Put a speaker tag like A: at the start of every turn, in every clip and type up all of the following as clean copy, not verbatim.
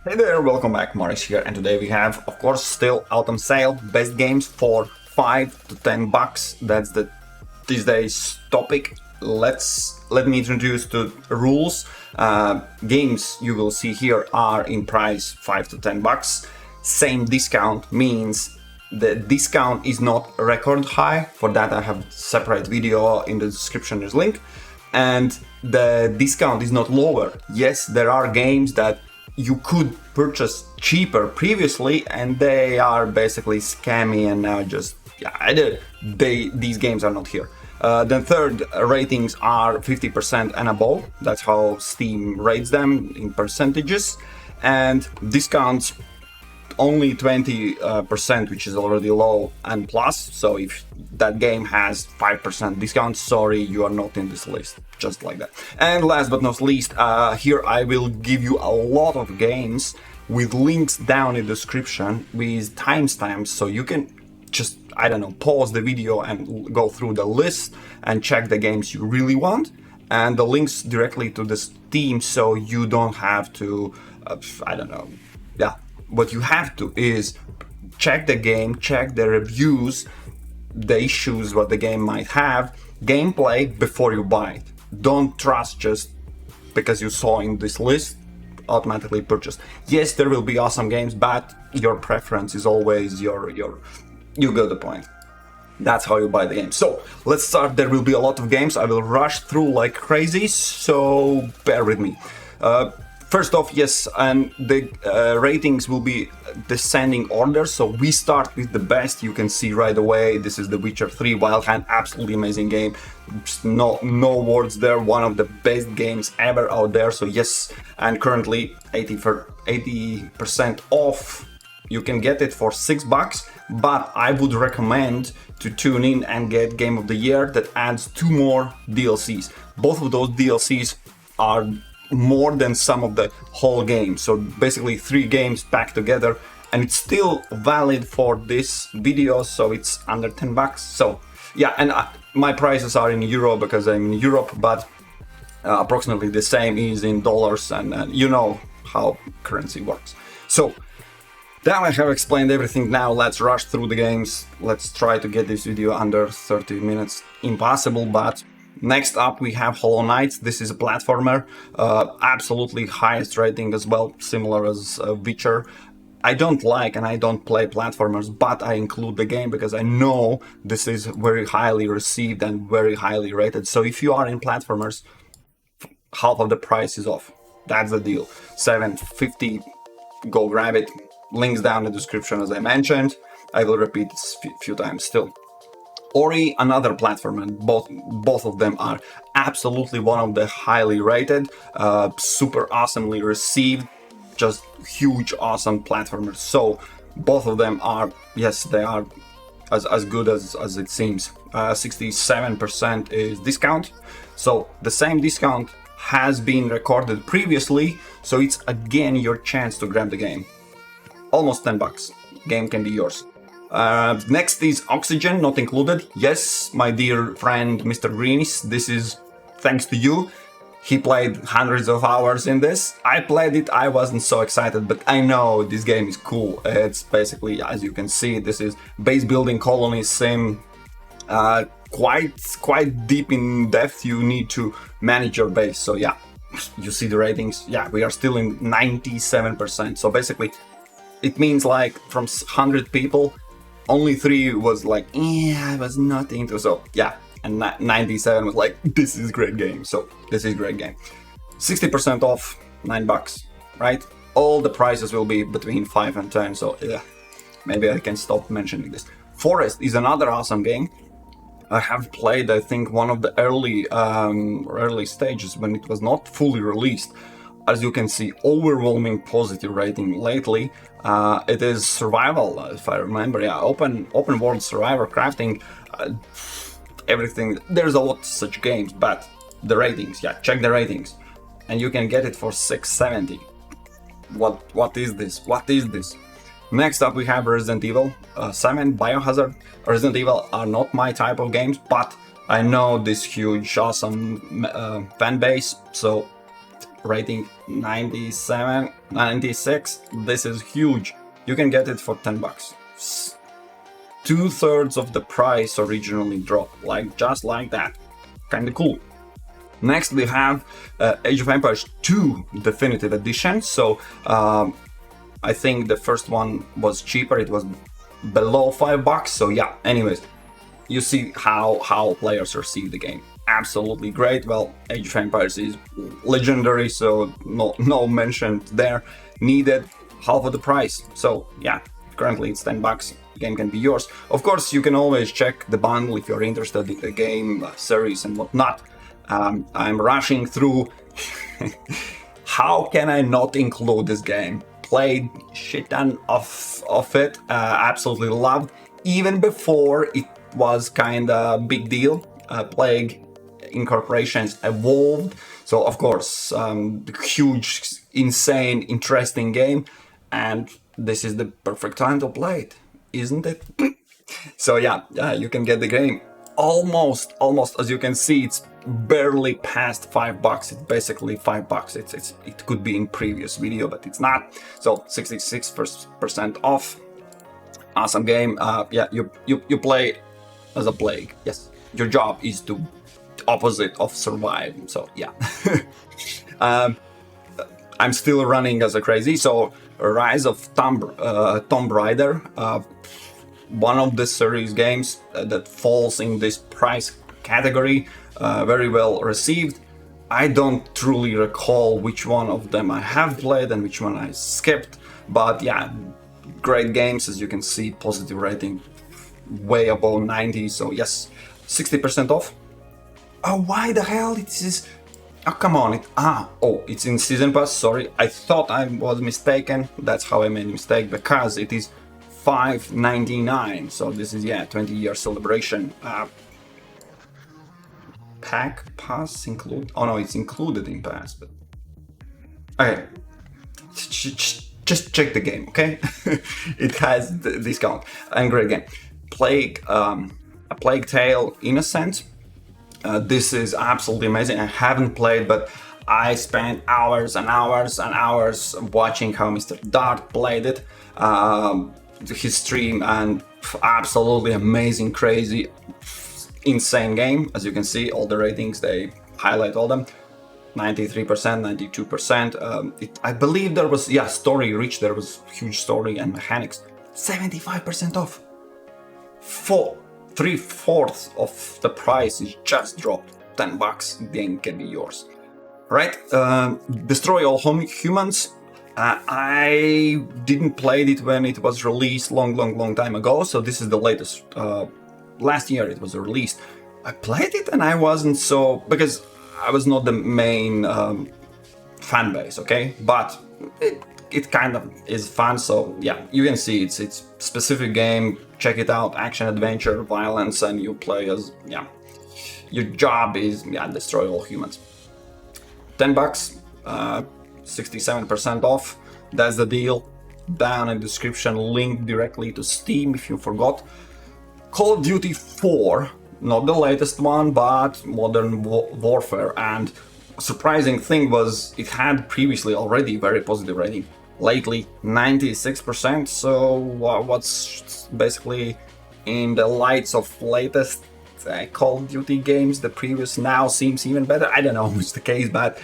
A: Hey there, welcome back, Morris here, and today we have, of course, still autumn sale, best games for 5 to 10 bucks. That's the these days topic. Let me introduce the rules. Games you will see here are in price 5 to 10 bucks. Same discount means the discount is not record high. For that I have separate video in the description, there's link. And the discount is not lower. Yes, there are games that you could purchase cheaper previously and they are basically scammy and now just these games are not here. Then third, ratings are 50% and above. That's how Steam rates them in percentages, and discounts only 20%, which is already low, and plus. So if that game has 5% discount, sorry, you are not in this list, just like that. And last but not least, here I will give you a lot of games with links down in the description with timestamps, so you can just, I don't know, pause the video and go through the list and check the games you really want, and the links directly to the Steam, so you don't have to, what you have to is check the game, check the reviews, the issues what the game might have, gameplay before you buy it. Don't trust just because you saw in this list, automatically purchase. Yes, there will be awesome games, but your preference is always you got the point. That's how you buy the game. So let's start. There will be a lot of games. I will rush through like crazy, so bear with me. First off, yes, and the ratings will be descending order, so we start with the best. You can see right away, this is The Witcher 3 Wild Hunt, absolutely amazing game. Just no words there, one of the best games ever out there, so yes, and currently 80% off. You can get it for $6, but I would recommend to tune in and get Game of the Year that adds 2 more DLCs. Both of those DLCs are more than some of the whole game, so basically 3 games packed together, and it's still valid for this video, so it's under 10 bucks. So yeah, and my prices are in euro because I'm in Europe, but approximately the same is in dollars, and you know how currency works. So now I have explained everything. Now let's rush through the games. Let's try to get this video under 30 minutes. Impossible, but next up we have Hollow Knight. This is a platformer, absolutely highest rating as well, similar as Witcher. I don't like and I don't play platformers, but I include the game because I know this is very highly received and very highly rated. So if you are in platformers, half of the price is off. That's the deal. $7.50, go grab it. Links down in the description as I mentioned. I will repeat this a few times still. Ori, another platformer, both of them are absolutely one of the highly rated, super awesomely received, just huge awesome platformers. So both of them are, yes, they are as good as it seems. 67% is discount, so the same discount has been recorded previously, so it's again your chance to grab the game. Almost 10 bucks, game can be yours. Next is Oxygen, not included. Yes, my dear friend Mr. Greenies, this is thanks to you. He played hundreds of hours in this. I played it, I wasn't so excited, but I know this game is cool. It's basically, as you can see, this is base building colony sim. Quite deep in depth. You need to manage your base. So yeah, you see the ratings. Yeah, we are still in 97%. So basically, it means like from 100 people, only 3 was like, yeah, I was not into. So yeah, and 97 was like, this is great game. So this is great game. 60% off, $9, right? All the prices will be between 5 and 10. So yeah, maybe I can stop mentioning this. Forest is another awesome game. I have played, I think, one of the early stages when it was not fully released. As you can see, overwhelming positive rating lately. It is survival, if I remember. Yeah, open world survivor crafting, everything. There's a lot of such games, but the ratings, yeah, check the ratings, and you can get it for $6.70. What is this? What is this? Next up we have Resident Evil 7, Biohazard. Resident Evil are not my type of games, but I know this huge, awesome fan base, so rating 97, 96. This is huge. You can get it for 10 bucks. 2/3 of the price originally dropped, like just like that. Kinda cool. Next we have Age of Empires 2 Definitive Edition. So I think the first one was cheaper, it was below 5 bucks. So yeah, anyways, you see how players receive the game. Absolutely great. Well, Age of Empires is legendary, so no mention there needed. Half of the price. So yeah, currently it's 10 bucks. The game can be yours. Of course, you can always check the bundle if you're interested in the game series and whatnot. I'm rushing through. How can I not include this game? Played shit ton of it. Absolutely loved. Even before it was kinda big deal. Plague Incorporations evolved. So of course, huge, insane, interesting game. And this is the perfect time to play it, isn't it? So yeah, you can get the game almost, as you can see, it's barely past 5 bucks. It's basically 5 bucks. It could be in previous video, but it's not. So 66% off. Awesome game. Yeah, you play as a plague. Yes, your job is to opposite of survive. So yeah. I'm still running as a crazy. So Rise of Tomb Raider, one of the series games that falls in this price category, very well received. I don't truly recall which one of them I have played and which one I skipped, but yeah, great games. As you can see, positive rating way above 90, so yes, 60% off. Oh, why the hell it is? Oh, come on, it's in Season Pass, sorry. I thought I was mistaken. That's how I made a mistake, because it is $5.99. So this is, yeah, 20-year celebration. Pack Pass include? Oh no, it's included in Pass, but... Okay, just check the game, okay? It has the discount. And great game. A Plague Tale Innocence. This is absolutely amazing. I haven't played, but I spent hours and hours and hours watching how Mr. Dart played it, his stream, and absolutely amazing, crazy, insane game. As you can see, all the ratings, they highlight all them. 93%, 92%. I believe there was, yeah, story rich, there was huge story and mechanics. 75% off. 3/4 of the price is just dropped. 10 bucks, game can be yours. Right, Destroy All Humans. I didn't play it when it was released long time ago, so this is the latest. Last year it was released. I played it and I wasn't so, because I was not the main fan base, okay? But it kind of is fun, so yeah, you can see it's specific game. Check it out, action, adventure, violence, and you play as, yeah, your job is, yeah, destroy all humans. 10 bucks, 67% off, that's the deal. Down in the description, link directly to Steam if you forgot. Call of Duty 4, not the latest one, but Modern Warfare, and surprising thing was it had previously already very positive rating. Lately 96%, so what's basically in the lights of latest Call of Duty games, the previous now seems even better. I don't know if it's the case, but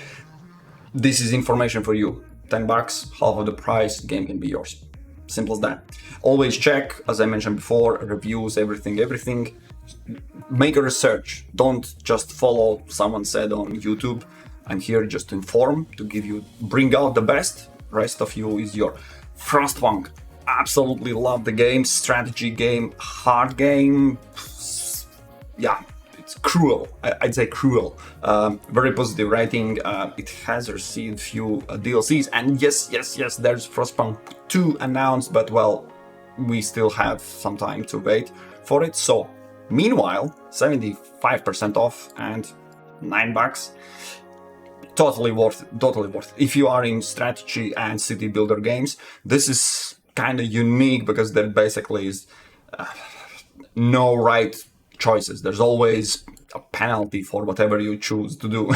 A: this is information for you. 10 bucks, half of the price, game can be yours. Simple as that. Always check, as I mentioned before, reviews, everything. Make a research. Don't just follow someone said on YouTube. I'm here just to inform, to bring out the best. Rest of you is your Frostpunk. Absolutely love the game. Strategy game, hard game. Yeah, it's cruel. I'd say cruel. Very positive rating. It has received few DLCs, and yes, there's Frostpunk 2 announced, but well, we still have some time to wait for it. So, meanwhile, 75% off and 9 bucks. Totally worth it. If you are in strategy and city builder games, this is kind of unique because there basically is no right choices. There's always a penalty for whatever you choose to do.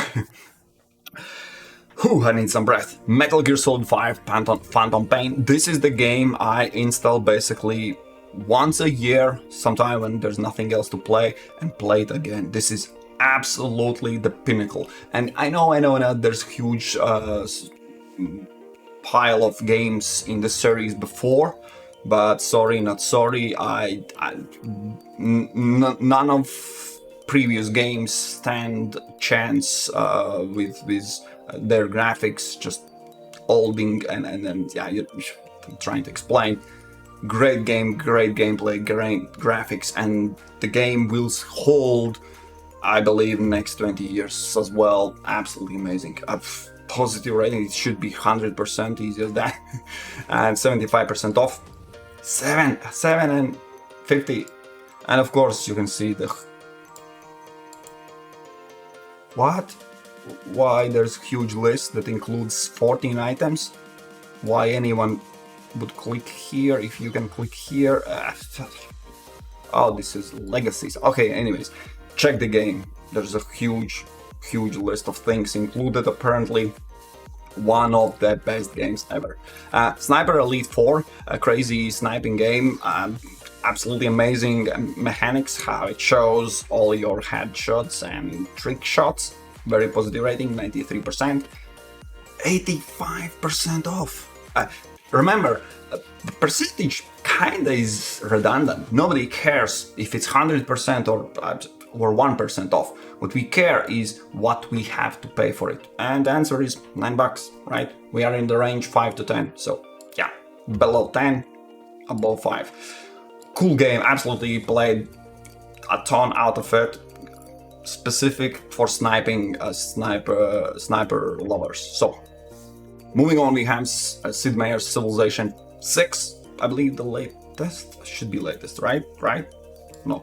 A: Whew, I need some breath. Metal Gear Solid 5 Phantom Pain. This is the game I install basically once a year, sometime when there's nothing else to play, and play it again. This is absolutely the pinnacle. And I know there's huge pile of games in the series before, but sorry, not sorry. None of previous games stand chance with their graphics just holding and yeah, I'm trying to explain. Great game, great gameplay, great graphics, and the game will hold, I believe, next 20 years as well. Absolutely amazing. Positive rating, it should be 100%, easy as that. And 75% off. 7 and 50. And of course you can see the... What? Why there's a huge list that includes 14 items? Why anyone would click here if you can click here? Oh, this is legacies. Okay, anyways, check the game. There's a huge list of things included. Apparently one of the best games ever. Sniper Elite 4, a crazy sniping game. Absolutely amazing mechanics, how it shows all your headshots and trick shots. Very positive rating, 93%. 85% off. Remember, the percentage kinda is redundant. Nobody cares if it's 100% or 1% off. What we care is what we have to pay for it. And the answer is $9, right? We are in the range 5 to 10. So yeah, below 10, above 5. Cool game, absolutely played a ton out of it. Specific for sniping, sniper lovers. So, moving on, we have Sid Meier's Civilization VI. I believe the latest, should be latest, right? No,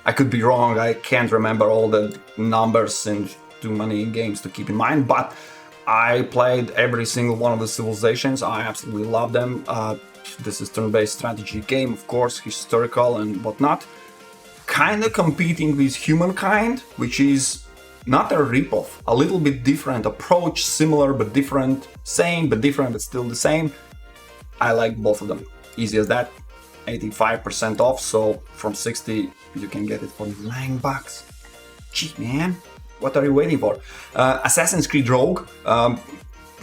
A: I could be wrong. I can't remember all the numbers and too many games to keep in mind, but I played every single one of the Civilizations. I absolutely love them. This is turn-based strategy game, of course, historical and whatnot. Kinda competing with Humankind, which is not a ripoff, a little bit different approach, similar but different, same but different but still the same. I like both of them. Easy as that. 85% off, so from 60 you can get it for $9. Gee, man, what are you waiting for? Assassin's Creed Rogue,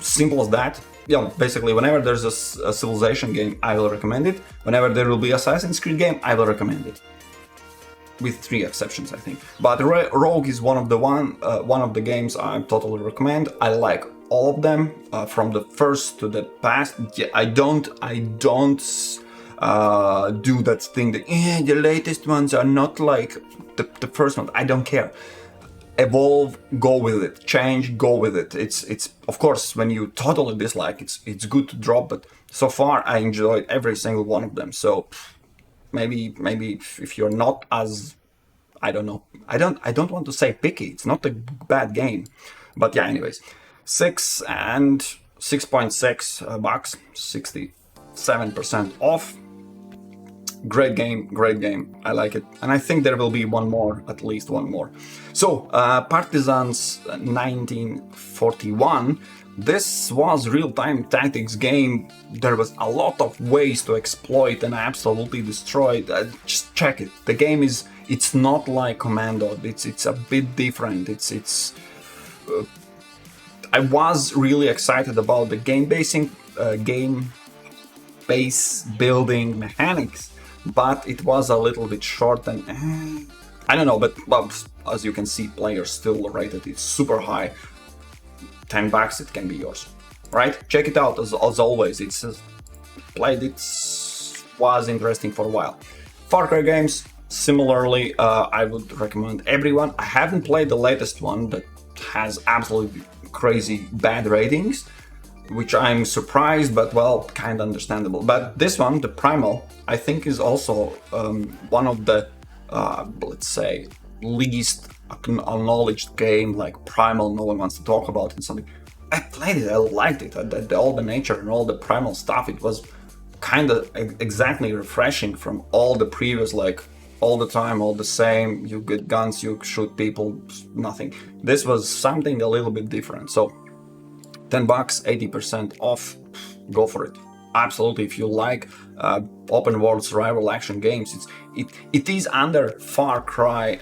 A: simple as that. Yeah, basically whenever there's a Civilization game, I will recommend it. Whenever there will be Assassin's Creed game, I will recommend it. With 3 exceptions, I think. But Rogue is one of the games I totally recommend. I like all of them, from the first to the past. Yeah, I don't do that thing that the latest ones are not like the first one. I don't care. Evolve, go with it. Change, go with it. It's of course, when you totally dislike, it's good to drop. But so far, I enjoyed every single one of them. So. Maybe if you're not as, I don't know, I don't want to say picky. It's not a bad game, but yeah. Anyways, 6 and 6.6 bucks, 67% off. Great game. I like it, and I think there will be one more, at least one more. So, Partisans 1941. This was real-time tactics game. There was a lot of ways to exploit and absolutely destroy it. Just check it. The game it's not like Commandos. It's a bit different. I was really excited about the game base building mechanics, but it was a little bit short and I don't know. But as you can see, players still rated it super high. $10, it can be yours, right? Check it out. As always, it's played it, was interesting for a while. Far Cry games, similarly, I would recommend everyone. I haven't played the latest one that has absolutely crazy bad ratings, which I'm surprised, but well, kind of understandable. But this one, the Primal, I think is also one of the let's say least acknowledged game, like Primal, no one wants to talk about and something. I played it, I liked it, all the nature and all the Primal stuff. It was kind of exactly refreshing from all the previous, like all the time, all the same. You get guns, you shoot people, nothing. This was something a little bit different. So 10 bucks, 80% off, go for it. Absolutely, if you like open world survival action games, it is under Far Cry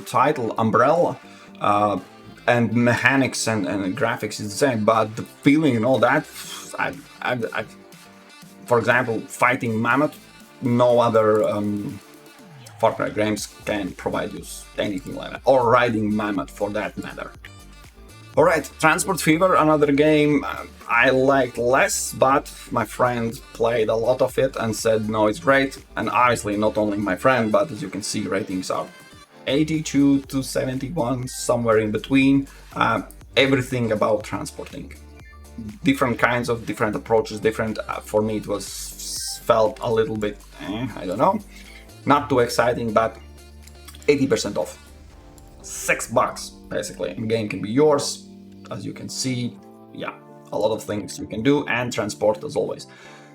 A: title umbrella, and mechanics and graphics is the same, but the feeling and all that, for example, fighting mammoth, no other Far Cry games can provide you anything like that, or riding mammoth for that matter. Alright, Transport Fever, another game I liked less, but my friend played a lot of it and said no, it's great. And obviously not only my friend, but as you can see, ratings are 82 to 71, somewhere in between. Everything about transporting. Different kinds of different approaches, different, for me it was felt a little bit, I don't know. Not too exciting, but 80% off. $6 basically, and the game can be yours. As you can see, yeah, a lot of things you can do, and transport as always.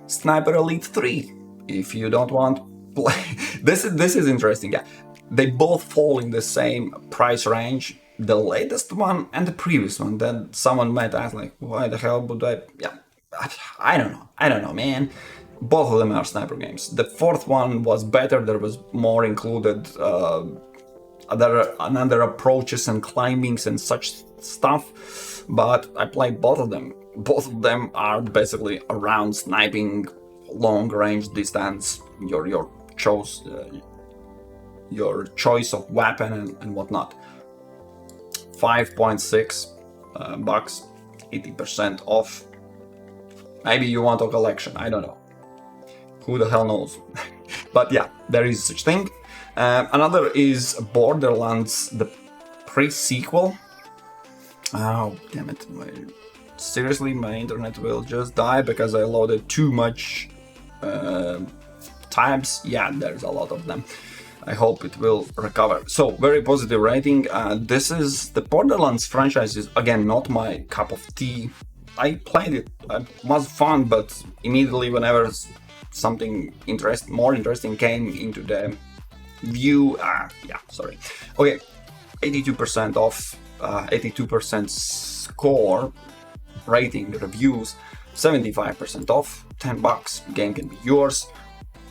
A: Sniper Elite 3, if you don't want play. This is interesting, yeah. They both fall in the same price range. The latest one and the previous one. Then someone might ask, like, why the hell would I? Yeah, I don't know, man. Both of them are sniper games. The fourth one was better. There was more included, other approaches and climbings and such stuff, but I played both of them. Both of them are basically around sniping, long range distance, your choice of weapon and whatnot. 5.6 bucks, 80% off. Maybe you want a collection, I don't know. Who the hell knows? But yeah, there is such thing. Another is Borderlands The PreSequel. Oh, damn it. Seriously, my internet will just die because I loaded too much tabs. Yeah, there's a lot of them. I hope it will recover. So, very positive rating. This is the Borderlands franchise is, again, not my cup of tea. I played it. It was fun, but immediately whenever something more interesting came into the view, sorry. Okay, 82% off, 82% score, rating, reviews, 75% off, 10 bucks, game can be yours.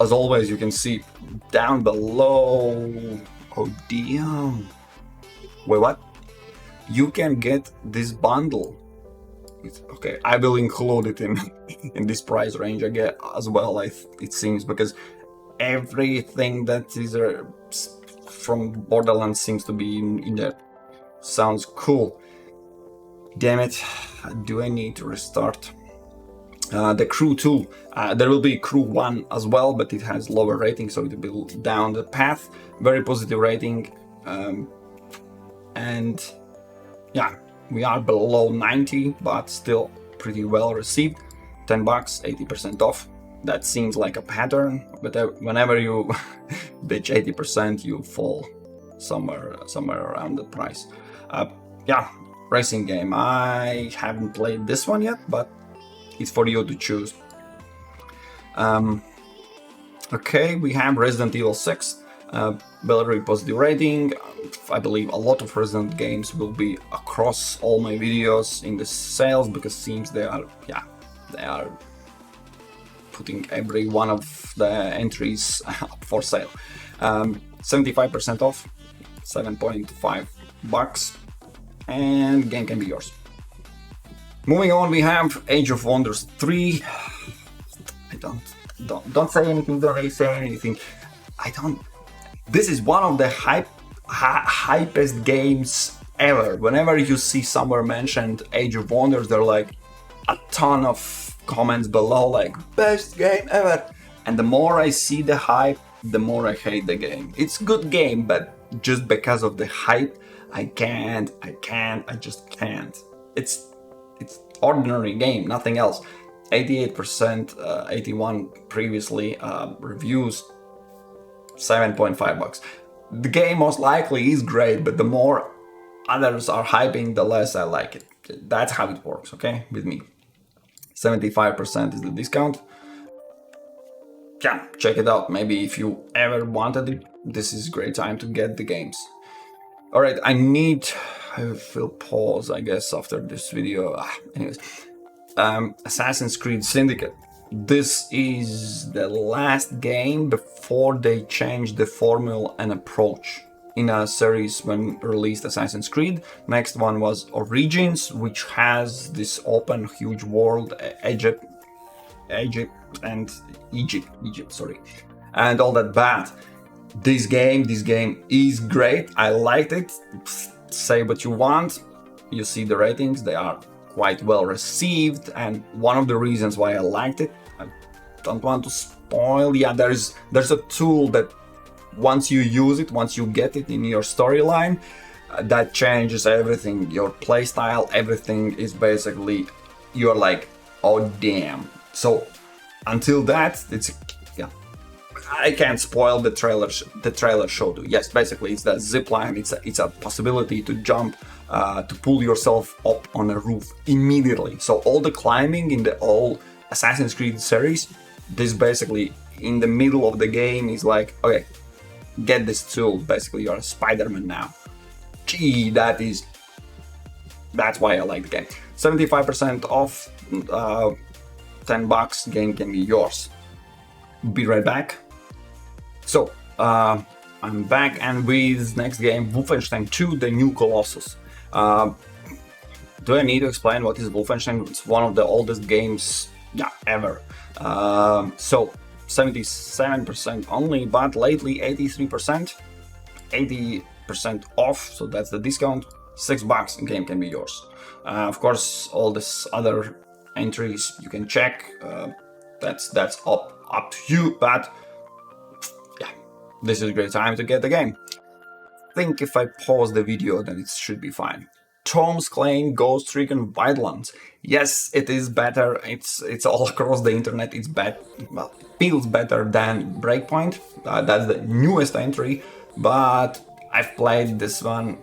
A: As always, you can see down below, oh damn, wait, what? You can get this bundle. Okay, I will include it in this price range again as well, it seems, because everything that is from Borderlands seems to be in there. Sounds cool. Damn it, do I need to restart? The Crew 2, there will be Crew 1 as well, but it has lower rating, so it will be down the path. Very positive rating, and yeah, we are below 90, but still pretty well received. 10 bucks, 80% off. That seems like a pattern, but whenever you ditch 80%, you fall somewhere around the price. Yeah, racing game. I haven't played this one yet, but it's for you to choose. Okay, we have Resident Evil 6. Very positive rating. I believe a lot of Resident games will be across all my videos in the sales, because it seems they are putting every one of the entries up for sale. 75% off, 7.5 bucks, and game can be yours. Moving on, we have Age of Wonders 3. Don't say anything, don't really say anything. This is one of the hypest games ever. Whenever you see somewhere mentioned Age of Wonders, there are like a ton of comments below like best game ever. And the more I see the hype, the more I hate the game. It's a good game, but just because of the hype, I just can't. It's ordinary game, nothing else. 88%, 81 previously reviews, 7.5 bucks. The game most likely is great, but the more others are hyping, the less I like it. That's how it works, okay, with me. 75% is the discount. Yeah, check it out. Maybe if you ever wanted it, this is a great time to get the games. All right, I will pause, I guess, after this video. Anyways, Assassin's Creed Syndicate. This is the last game before they changed the formula and approach in a series when released Assassin's Creed. Next one was Origins, which has this open, huge world, Egypt, sorry, and all that bad. This game is great. I liked it. Say what you want. You see the ratings, they are quite well received, and one of the reasons why I liked it, I don't want to spoil. Yeah, there's a tool that once you use it, once you get it in your storyline, that changes everything. Your playstyle, everything is basically, you're like, oh damn. So until that, it's, yeah, I can't spoil the trailer. The trailer showed you. Yes, basically it's that zip line. It's a possibility to jump, to pull yourself up on a roof immediately. So all the climbing in the old Assassin's Creed series, this basically in the middle of the game is like, okay, get this tool. Basically, you're a Spider-Man now. Gee, that's why I like the game. 75% off, $10. Game can be yours. Be right back. So, I'm back, and with next game, Wolfenstein 2, the new Colossus. Do I need to explain what is Wolfenstein? It's one of the oldest games, ever. So 77% only, but lately 83%, 80% off. So that's the discount. $6, and game can be yours. Of course, all this other entries you can check. That's up to you, but yeah, this is a great time to get the game. I think if I pause the video, then it should be fine. Tom's claim Ghost Recon Wildlands. Yes, it is better. It's all across the internet. It's bad. Well, feels better than Breakpoint. That's the newest entry, but I've played this one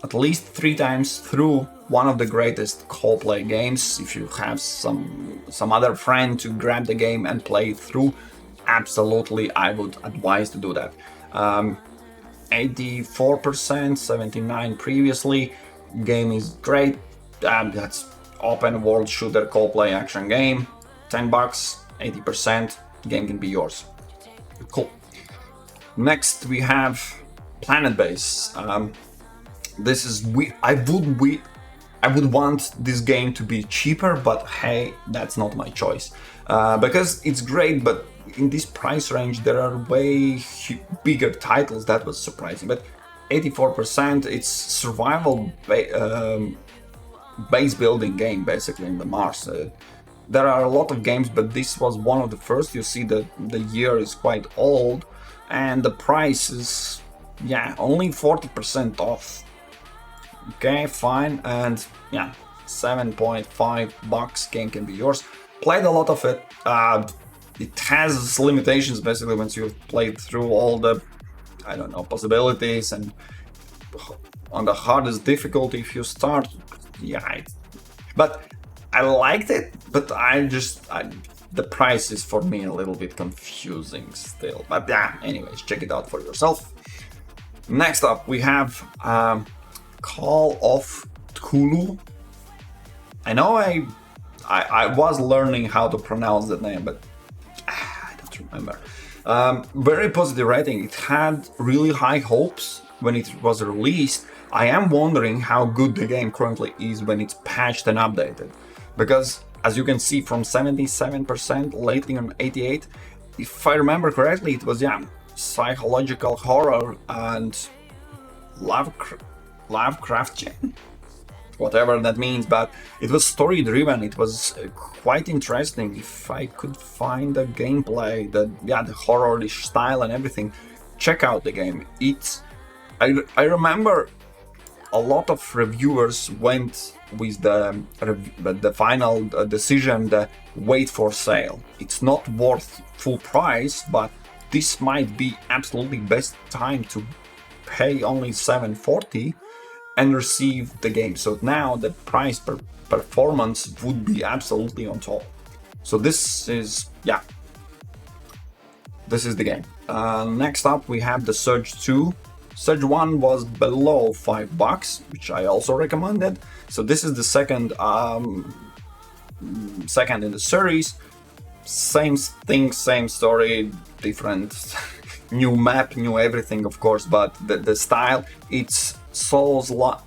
A: at least 3 times through. One of the greatest co-play games. If you have some other friend to grab the game and play it through, absolutely I would advise to do that. 84%, 79% previously. Game is great. That's open world shooter co-play action game. $10, 80%. Game can be yours. Cool. Next we have Planetbase. This is I would want this game to be cheaper, but hey, that's not my choice. Because it's great, but in this price range there are way bigger titles. That was surprising. But 84%, it's survival base building game basically in the Mars. There are a lot of games, but this was one of the first. You see that the year is quite old, and the price is only 40% off. Okay, fine, and $7.5 game can be yours. Played a lot of it. It has limitations basically once you've played through all the, I don't know, possibilities, and on the hardest difficulty if you start, but I liked it, but the price is for me a little bit confusing still. But anyways, check it out for yourself. Next up we have Call of Cthulhu. I know I was learning how to pronounce that name, but I don't remember. Very positive rating. It had really high hopes when it was released. I am wondering how good the game currently is when it's patched and updated, because as you can see, from 77% lately on 88%. If I remember correctly, it was psychological horror and Lovecraftian, whatever that means, but it was story driven. It was quite interesting. If I could find the gameplay, the horror-ish style and everything, check out the game. I remember a lot of reviewers went with the final decision, the wait for sale. It's not worth full price, but this might be absolutely best time to pay only $7.40 and receive the game. So now the price per performance would be absolutely on top. So this is the game. Next up we have The Surge 2. Surge 1 was below $5, which I also recommended. So this is the second in the series. Same thing, same story, different new map, new everything, of course, but the style, it's Souls-like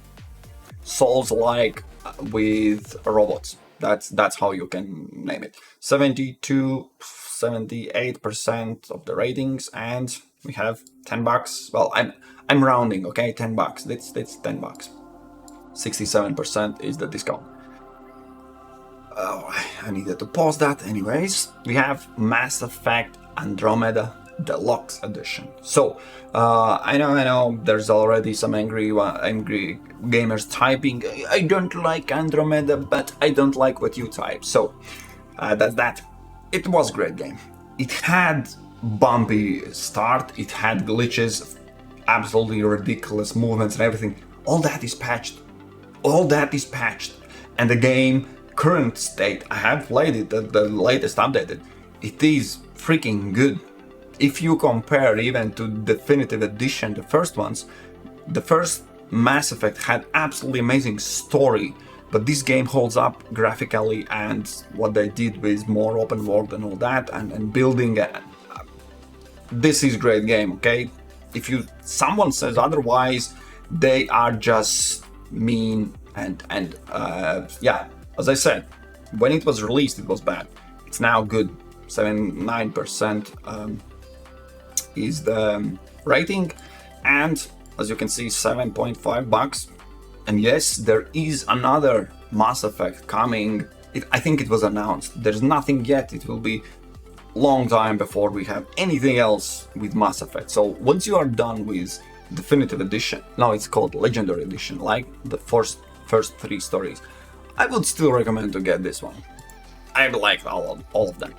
A: with robots. That's how you can name it. 78% of the ratings, and we have $10. Well, I'm rounding, okay, $10. That's $10. 67% is the discount. Oh, I needed to pause that. Anyways, we have Mass Effect Andromeda Deluxe Edition. So, I know, there's already some angry gamers typing, I don't like Andromeda, but I don't like what you type. So, that's that. It was a great game. It had bumpy start, it had glitches, absolutely ridiculous movements and everything. All that is patched. And the game, current state, I have played it, the latest updated, it is freaking good. If you compare even to Definitive Edition, the first ones, the first Mass Effect had absolutely amazing story, but this game holds up graphically, and what they did with more open world and all that, and building, this is a great game, okay? If someone says otherwise, they are just mean, and yeah, as I said, when it was released, it was bad. It's now good. 79% is the rating, and as you can see, $7.5. And yes, there is another Mass Effect coming. I think it was announced. There's nothing yet. It will be long time before we have anything else with Mass Effect. So once you are done with Definitive Edition, now it's called Legendary Edition, like the first 3 stories, I would still recommend to get this one. I liked all of them.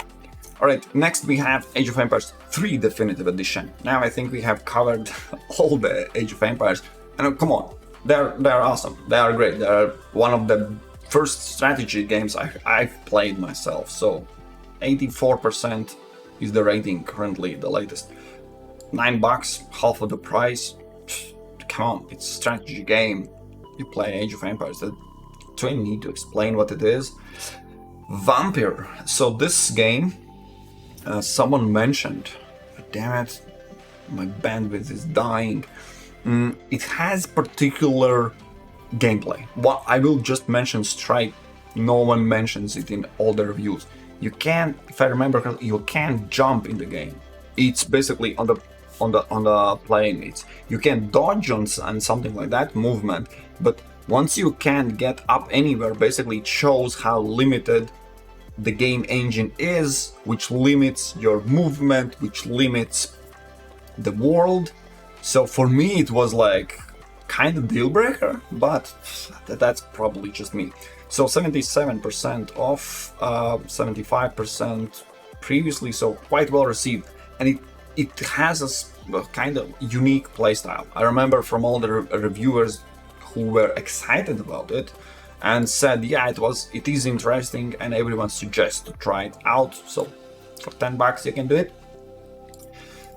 A: Alright, next we have Age of Empires 3 Definitive Edition. Now I think we have covered all the Age of Empires. And come on, they're awesome. They are great. They are one of the first strategy games I've played myself. So 84% is the rating currently, the latest. $9, half of the price. Come on, it's a strategy game. You play Age of Empires. Do I need to explain what it is? Vampyr. So this game, someone mentioned, damn it, my bandwidth is dying. It has particular gameplay. What I will just mention straight, no one mentions it in all the reviews. You can't, if I remember correctly, you can't jump in the game. It's basically on the plane. You can dodge on and something like that movement, but once you can't get up anywhere, basically it shows how limited the game engine is, which limits your movement, which limits the world. So for me it was like kind of deal breaker, but that's probably just me. So 77% off, 75% previously, so quite well received, and it has a kind of unique playstyle. I remember from all the reviewers who were excited about it and said, yeah, it is interesting, and everyone suggests to try it out. So for $10 you can do it.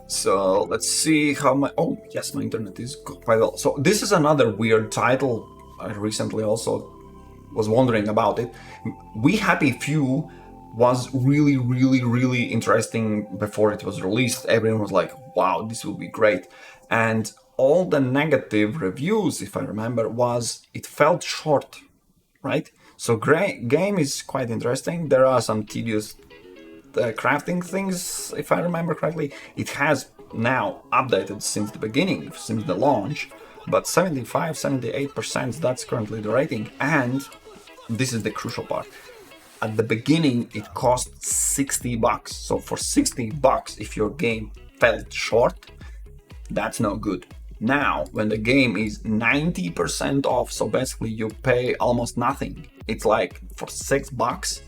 A: So let's see how oh yes, my internet is quite well. So this is another weird title. I recently also was wondering about it. We Happy Few was really interesting before it was released. Everyone was like, wow, this will be great. And all the negative reviews, if I remember, was it felt short, right? So game is quite interesting. There are some tedious crafting things, if I remember correctly. It has now updated since the beginning, since the launch, but 75-78%, that's currently the rating. And this is the crucial part. At the beginning, it cost $60. So for $60, if your game felt short, that's no good. Now, when the game is 90% off, so basically you pay almost nothing. It's like for $6,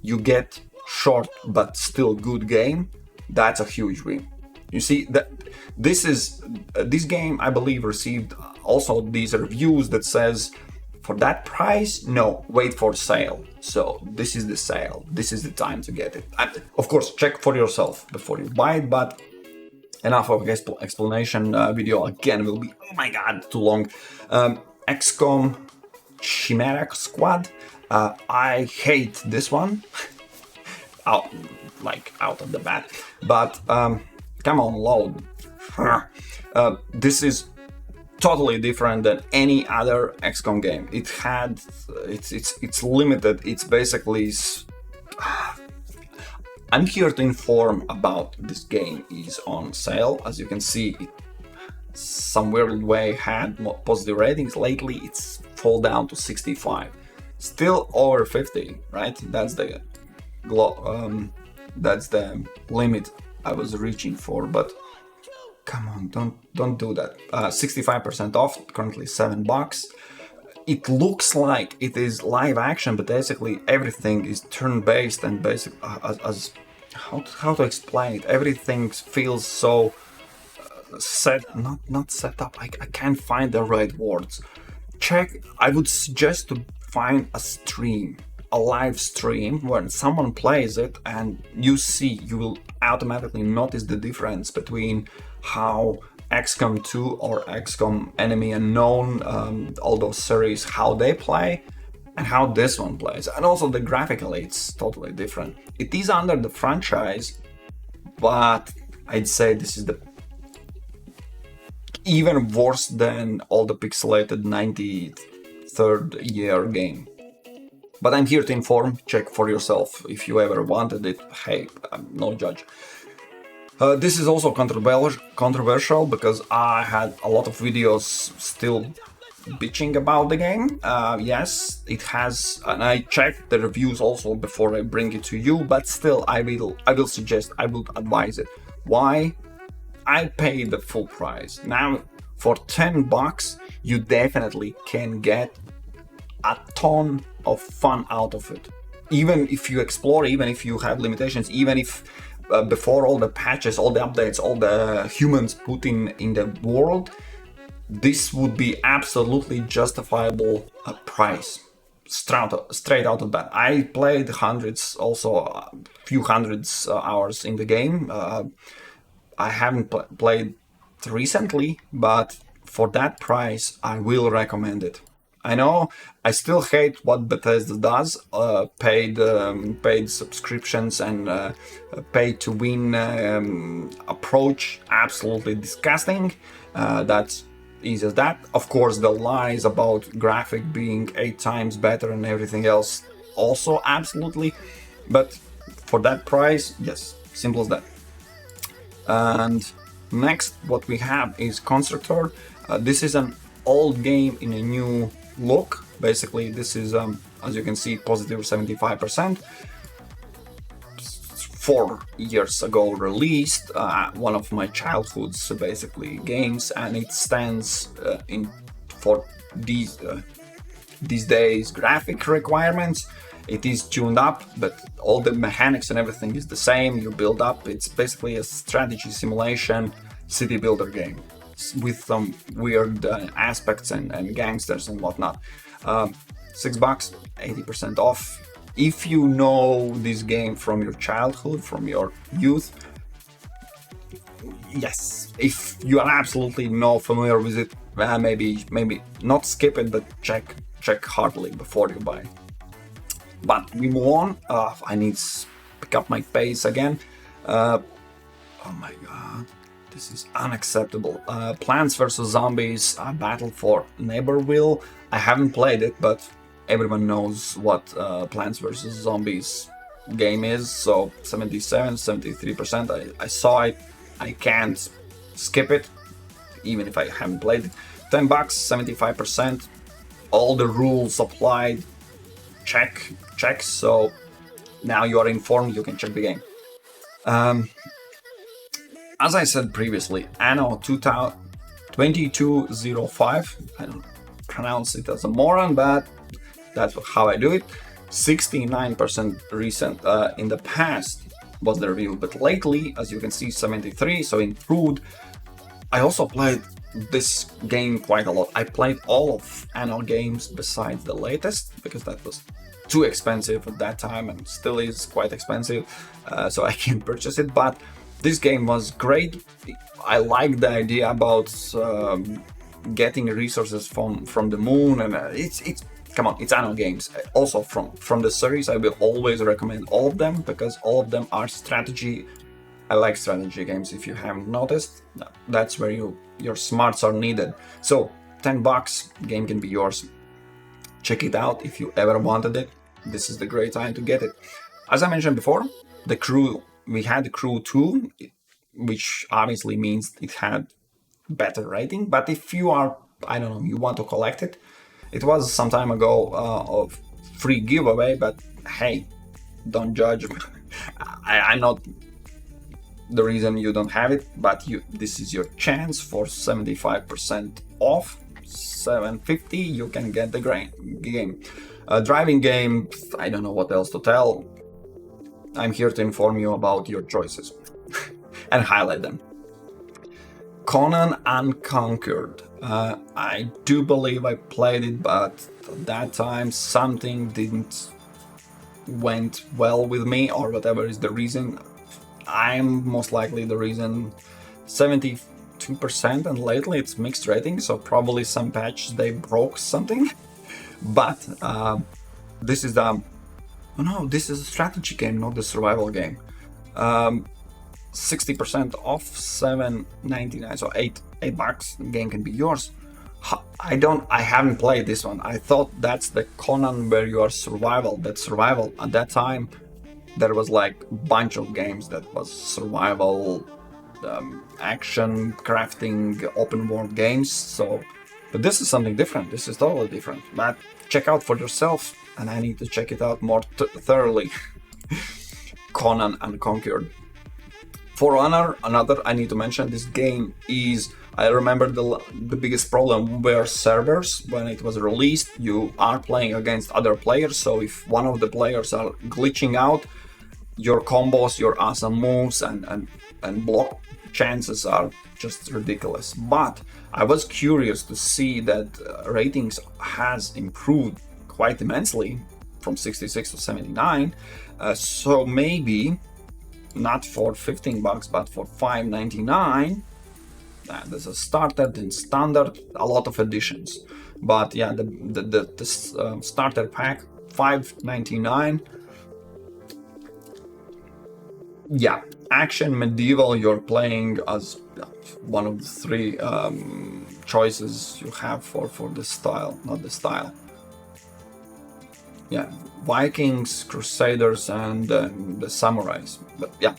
A: you get short but still good game. That's a huge win. You see that this game, I believe, received also these reviews that says, for that price, no, wait for sale. So this is the sale. This is the time to get it. And of course, check for yourself before you buy it, but enough of explanation. Video again will be, oh my god, too long. XCOM Chimera Squad. I hate this one. out of the bat, but come on, load. This is totally different than any other XCOM game. It's limited. It's basically. I'm here to inform about this game is on sale. As you can see, it some weird way had more positive ratings. Lately, it's fall down to 65. Still over 50, right? That's the limit I was reaching for. But come on, don't do that. 65% off. Currently $7. It looks like it is live action, but basically everything is turn-based and basic. How to explain it? Everything feels so not set up. I can't find the right words. I would suggest to find a live stream where someone plays it, and you will automatically notice the difference between how XCOM 2 or XCOM Enemy Unknown, all those series, how they play and how this one plays. And also graphically, it's totally different. It is under the franchise, but I'd say this is even worse than all the pixelated 93rd year game. But I'm here to inform. Check for yourself if you ever wanted it. Hey, I'm no judge. This is also controversial because I had a lot of videos still bitching about the game. Yes, it has, and I checked the reviews also before I bring it to you, but still I will advise it. Why? I paid the full price. Now for $10 you definitely can get a ton of fun out of it. Even if you explore, even if you have limitations, even if before all the patches, all the updates, all the humans put in the world, this would be absolutely justifiable price. Straight out of that. I played hundreds, also a few hundreds hours in the game. I haven't played recently, but for that price, I will recommend it. I know I still hate what Bethesda does, paid subscriptions and pay to win approach, absolutely disgusting. That's easy as that. Of course, the lies about graphic being 8 times better and everything else, also absolutely. But for that price, yes, simple as that. And next, what we have is Constructor. This is an old game in a new look. Basically, this is, as you can see, positive 75%. 4 years ago released, one of my childhood's basically games, and it stands for these days graphic requirements. It is tuned up, but all the mechanics and everything is the same. You build up. It's basically a strategy simulation city builder game with some weird aspects and gangsters and whatnot. $6, 80% off. If you know this game from your childhood, from your youth, yes. If you are absolutely not familiar with it, maybe not skip it, but check hardly before you buy. But we move on. I need to pick up my pace again. Oh my god, this is unacceptable. Plants vs. Zombies, Battle for Neighborville. I haven't played it, but everyone knows what Plants vs. Zombies game is. So 77, 73%. I saw it. I can't skip it, even if I haven't played it. $10, 75%. All the rules applied. Check. So now you are informed. You can check the game. As I said previously, Anno 2205. I don't pronounce it as a moron, but that's how I do it. 69% recent. In the past was the review, but lately, as you can see, 73, so improved. I also played this game quite a lot. I played all of Anno games besides the latest, because that was too expensive at that time and still is quite expensive, so I can't purchase it. But This game was great. I like the idea about getting resources from the moon, and it's come on, it's Anno games. Also from the series, I will always recommend all of them because all of them are strategy. I like strategy games. If you haven't noticed, that's where your smarts are needed. So $10, game can be yours. Check it out if you ever wanted it. This is the great time to get it. As I mentioned before, the crew, we had the crew 2, which obviously means it had better rating. But if you are, I don't know, you want to collect it, it was some time ago of free giveaway. But hey, don't judge. I'm not the reason you don't have it, but this is your chance for 75% off. $7.50 you can get the game. Driving game, I don't know what else to tell. I'm here to inform you about your choices and highlight them. Conan Unconquered. I do believe I played it, but at that time something didn't went well with me, or whatever is the reason. I'm most likely the reason. 72%, and lately it's mixed rating, so probably some patch they broke something. But this is this is a strategy game, not the survival game. 60% off, $7.99, so $8. The game can be yours. I haven't played this one. I thought that's the Conan where you are survival. That's survival. At that time, there was like a bunch of games that was survival, action, crafting, open world games. So, but this is something different. This is totally different. But check out for yourself, and I need to check it out more thoroughly. Conan Unconquered. For Honor, another I need to mention. This game is, I remember the biggest problem were servers. When it was released, you are playing against other players, so if one of the players are glitching out, your combos, your awesome moves and block chances are just ridiculous. But I was curious to see that ratings has improved quite immensely from 66 to 79. So maybe not for $15, but for $5.99. There's a starter, then standard, a lot of editions. But yeah, the starter pack, $5.99. Yeah, action medieval. You're playing as one of the three choices you have for the style, not the style. Yeah, Vikings, Crusaders, and the Samurais. But yeah,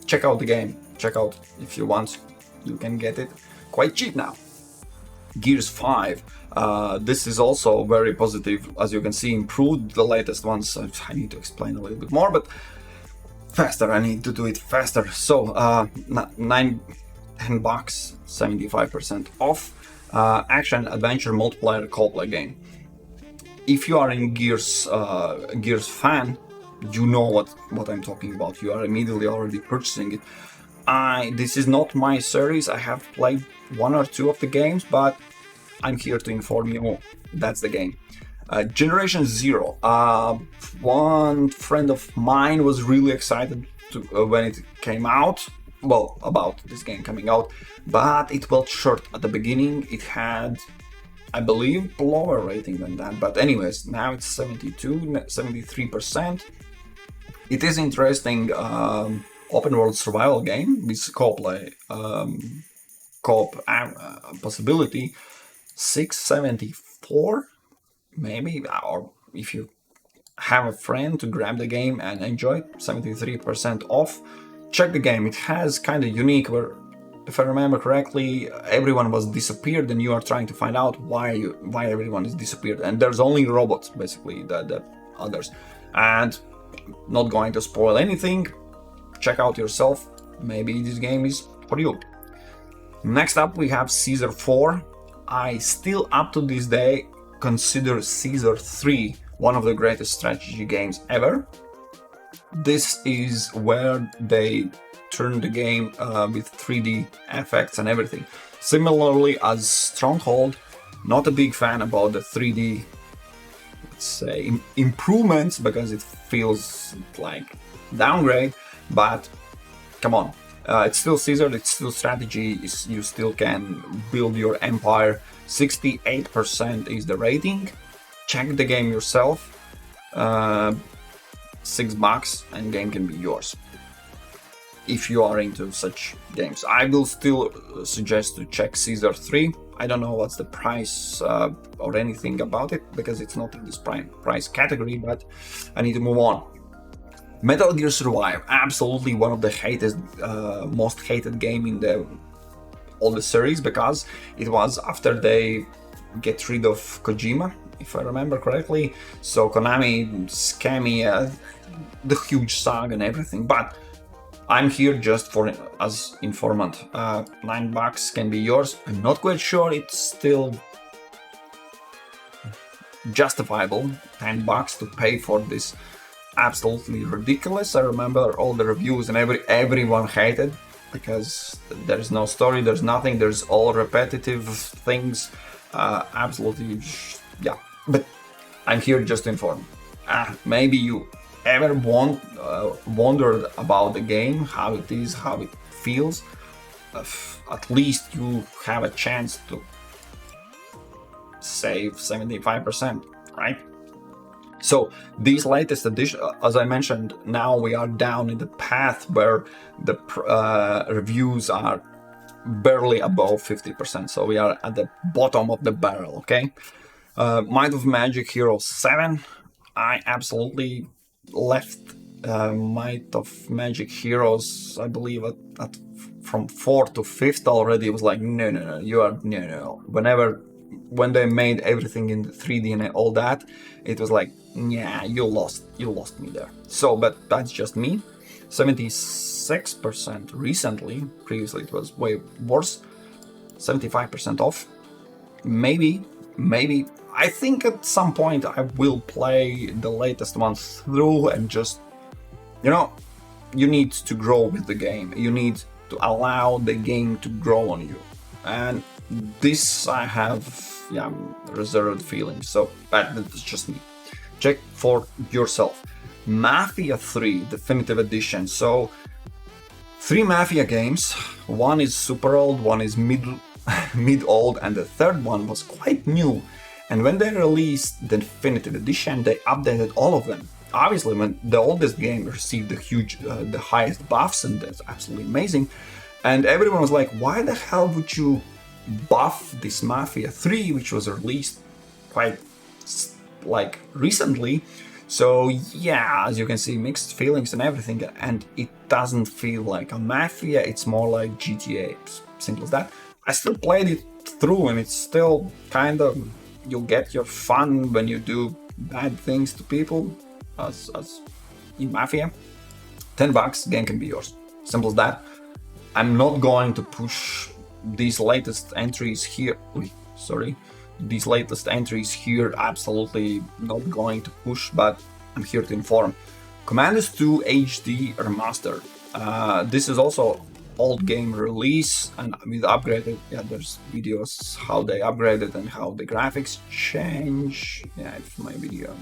A: check out the game. Check out if you want. You can get it quite cheap now. Gears 5. This is also very positive. As you can see, improved the latest ones. I need to explain a little bit more, but faster. I need to do it faster. So $10, 75% off. Action adventure multiplayer co-play game. If you are in Gears fan, you know what I'm talking about. You are immediately already purchasing it. This is not my series. I have played one or two of the games, but I'm here to inform you that's the game. Generation Zero. One friend of mine was really excited when it came out. Well, about this game coming out, but it fell short at the beginning. It had, I believe, lower rating than that. But anyways, now it's 73%. It is interesting. Open world survival game with co-play, co-op possibility. $6.74 maybe, or if you have a friend to grab the game and enjoy it, 73% off. Check the game. It has kind of unique where, if I remember correctly, everyone was disappeared and you are trying to find out why everyone is disappeared, and there's only robots basically, the others. And not going to spoil anything. Check out yourself. Maybe this game is for you. Next up we have Caesar 4. I still up to this day consider Caesar 3 one of the greatest strategy games ever. This is where they turn the game with 3D effects and everything. Similarly as Stronghold, not a big fan about the 3D, let's say, improvements, because it feels like downgrade. But come on, It's still Caesar, it's still strategy, you still can build your empire. 68% is the rating. Check the game yourself. $6 and game can be yours if you are into such games. I will still suggest to check Caesar 3. I don't know what's the price or anything about it because it's not in this price category, but I need to move on. Metal Gear Survive, absolutely one of the most hated game in all the series, because it was after they get rid of Kojima, if I remember correctly. So Konami, scammy, the huge saga and everything, but I'm here just as informant. $9 can be yours. I'm not quite sure it's still justifiable. $10 to pay for this. Absolutely ridiculous. I remember all the reviews and everyone hated because there's no story, there's nothing, there's all repetitive things. Absolutely, yeah. But I'm here just to inform. Maybe you ever wondered about the game, how it is, how it feels. At least you have a chance to save 75%, right? So these latest edition, as I mentioned, now we are down in the path where the reviews are barely above 50%. So we are at the bottom of the barrel, okay? Might of Magic Heroes 7. I absolutely left Might of Magic Heroes, I believe, at from 4th to 5th already. It was like, no, you are, no. When they made everything in 3D and all that, it was like, yeah, you lost me there. So, but that's just me. 76% recently. Previously it was way worse. 75% off. Maybe. I think at some point I will play the latest ones through and just, you need to grow with the game. You need to allow the game to grow on you. And this I have, reserved feelings. So that's just me. Check for yourself. Mafia 3 Definitive Edition. So 3 Mafia games. One is super old, one is mid-old, and the third one was quite new. And when they released the Definitive Edition, they updated all of them. Obviously, when the oldest game received the highest buffs, and that's absolutely amazing. And everyone was like, why the hell would you buff this Mafia 3, which was released quite recently? So yeah, as you can see, mixed feelings and everything, and it doesn't feel like a Mafia, it's more like GTA, simple as that. I still played it through, and it's still kind of, you get your fun when you do bad things to people, as in Mafia. $10, game can be yours, simple as that. I'm not going to push these latest entries here. These latest entries here, absolutely not going to push, but I'm here to inform. Commandos 2 HD Remaster. This is also old game release, and with upgraded, there's videos how they upgraded and how the graphics change. It's my video,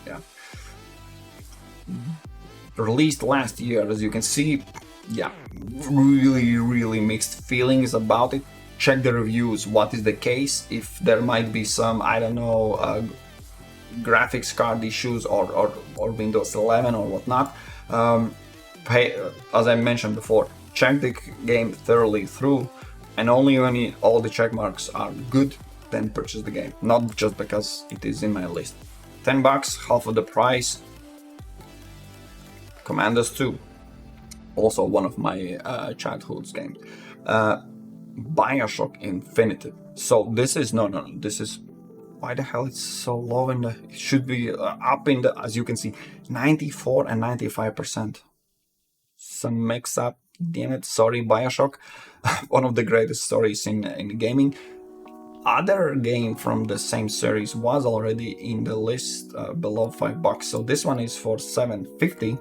A: Released last year, as you can see. Really mixed feelings about it. Check the reviews, what is the case, if there might be some, I don't know, graphics card issues or Windows 11 or whatnot. As I mentioned before, check the game thoroughly through, and only when all the check marks are good, then purchase the game, not just because it is in my list. $10, half of the price. Commandos 2, also one of my childhood's games. Bioshock Infinite. So this is this is, why the hell it's so low it should be up in the, as you can see, 94 and 95%. Some mix up, damn it, sorry Bioshock. One of the greatest stories in gaming. Other game from the same series was already in the list below $5, so this one is for $7.50.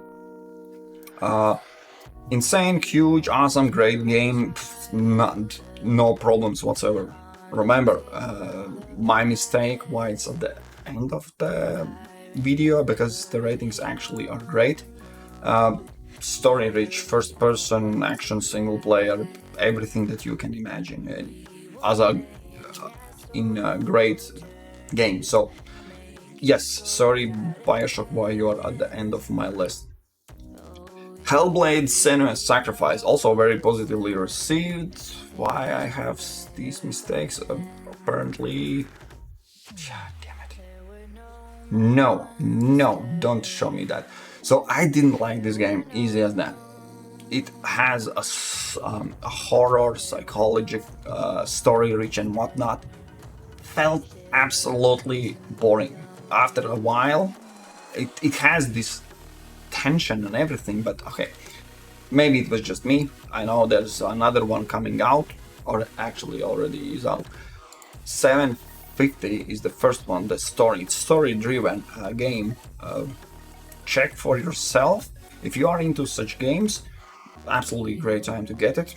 A: Insane, huge, awesome, great game, no problems whatsoever. Remember, my mistake why it's at the end of the video, because the ratings actually are great. story-rich, first-person action, single-player, everything that you can imagine as a great game. So yes, sorry Bioshock, why you are at the end of my list. Hellblade: Senua's Sacrifice, also very positively received. Why I have these mistakes? Apparently, damn it. No, don't show me that. So I didn't like this game, easy as that. It has a horror, psychological, story-rich and whatnot. Felt absolutely boring. After a while, it has this tension and everything, but okay, maybe it was just me. I know there's another one coming out, or actually already is out. 750 is the first one, the story-driven game. Check for yourself. If you are into such games, absolutely great time to get it.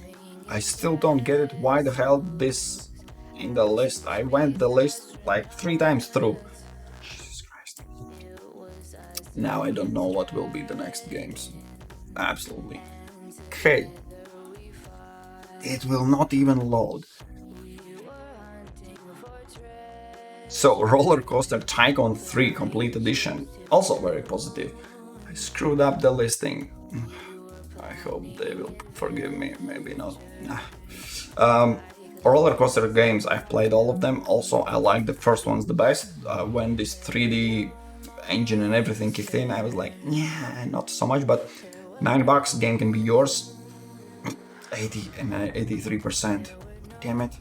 A: I still don't get it. Why the hell this in the list? I went the list like 3 times through. Jesus Christ. Now I don't know what will be the next games. Absolutely. Okay. It will not even load. So, Roller Coaster Tycoon 3 Complete Edition, also very positive. I screwed up the listing. I hope they will forgive me, maybe not. Roller coaster games, I've played all of them. Also, I like the first ones the best. When this 3D engine and everything kicked in, I was like, yeah, not so much, but $9, game can be yours. 80 and 83%. Damn it.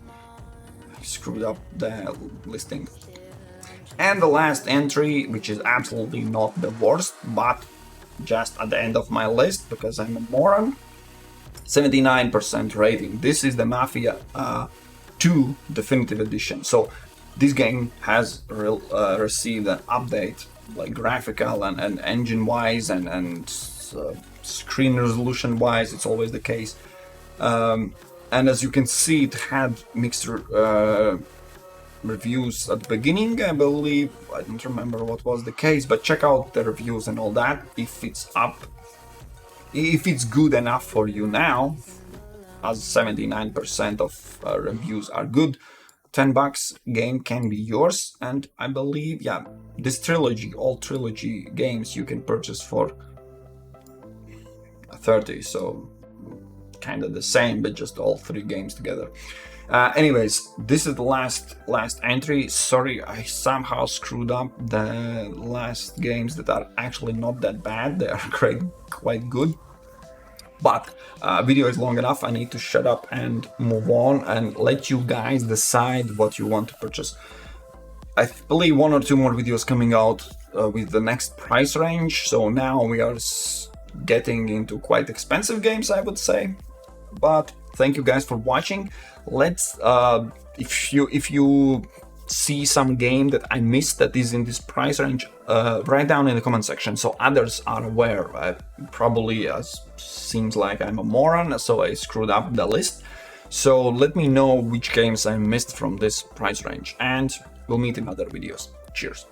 A: I screwed up the listing. And the last entry, which is absolutely not the worst, but just at the end of my list because I'm a moron. 79% rating. This is the Mafia 2 Definitive Edition. So this game has received an update, like graphical and engine-wise and screen resolution-wise. It's always the case. And as you can see, it had mixed reviews at the beginning, I believe. I don't remember what was the case, but check out the reviews and all that. If it's good enough for you now, as 79% of reviews are good, $10 game can be yours. And I believe, yeah, this trilogy, all trilogy games you can purchase for 30, so kind of the same, but just all 3 games together. Anyways, this is the last entry. Sorry, I somehow screwed up the last games that are actually not that bad. They are quite good. But video is long enough. I need to shut up and move on and let you guys decide what you want to purchase. I believe 1 or 2 more videos coming out with the next price range. So now we are getting into quite expensive games, I would say. But thank you guys for watching. Let's if you see some game that I missed that is in this price range, write down in the comment section so others are aware. Probably seems like I'm a moron, so I screwed up the list. So let me know which games I missed from this price range, and we'll meet in other videos. Cheers.